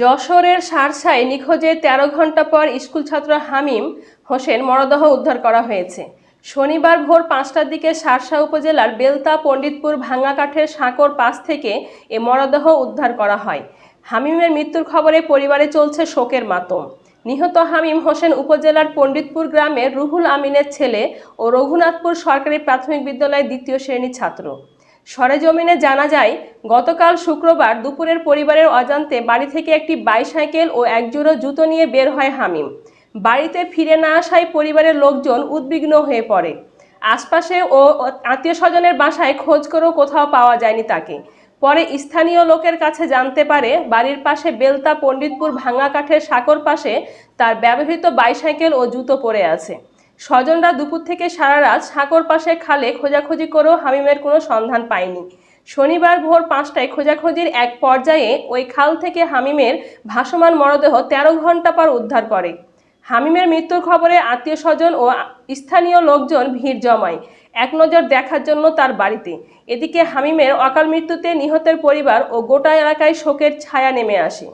যশোরের শার্শায় নিখোঁজে ১৩ ঘণ্টা পর স্কুল ছাত্র হামিম হোসেন মরদেহ উদ্ধার করা হয়েছে। শনিবার ভোর ৫টার দিকে শার্শা উপজেলার বেলতা পণ্ডিতপুর ভাঙ্গাকাঠের সাঁকোর পাশ থেকে এ মরদেহ উদ্ধার করা হয়। হামিমের মৃত্যুর খবরে পরিবারে চলছে শোকের মাতম। নিহত হামিম হোসেন উপজেলার পণ্ডিতপুর গ্রামের রুহুল আমিনের ছেলে ও রঘুনাথপুর সরকারি প্রাথমিক বিদ্যালয়ের ২য় শ্রেণীর ছাত্র। সরেজমিনে জানা যায়, গতকাল শুক্রবার দুপুরের পরিবারের অজান্তে বাড়ি থেকে একটি বাইসাইকেল ও একজোড়া জুতো নিয়ে বের হয় হামিম। বাড়িতে ফিরে না আসায় পরিবারের লোকজন উদ্বিগ্ন হয়ে পড়ে। আশপাশে ও আত্মীয় স্বজনের বাসায় খোঁজ করেও কোথাও পাওয়া যায়নি তাকে। পরে স্থানীয় লোকের কাছে জানতে পারে, বাড়ির পাশে বেলতা পণ্ডিতপুর ভাঙা কাঠের সাঁকোর পাশে তার ব্যবহৃত বাইসাইকেল ও জুতো পড়ে আছে। স্বজনরা দুপুর থেকে সারা রাত সাঁকোর পাশে খালে খোঁজাখুঁজি করেও হামিমের কোনো সন্ধান পায়নি। শনিবার ভোর ৫টায় খোঁজাখুঁজির এক পর্যায়ে ওই খাল থেকে হামিমের ভাসমান মরদেহ ১৩ ঘণ্টা পর উদ্ধার করে। হামিমের মৃত্যুর খবরে আত্মীয় স্বজন ও স্থানীয় লোকজন ভিড় জমায় এক নজর দেখার জন্য তার বাড়িতে। এদিকে হামিমের অকাল মৃত্যুতে নিহতের পরিবার ও গোটা এলাকায় শোকের ছায়া নেমে আসে।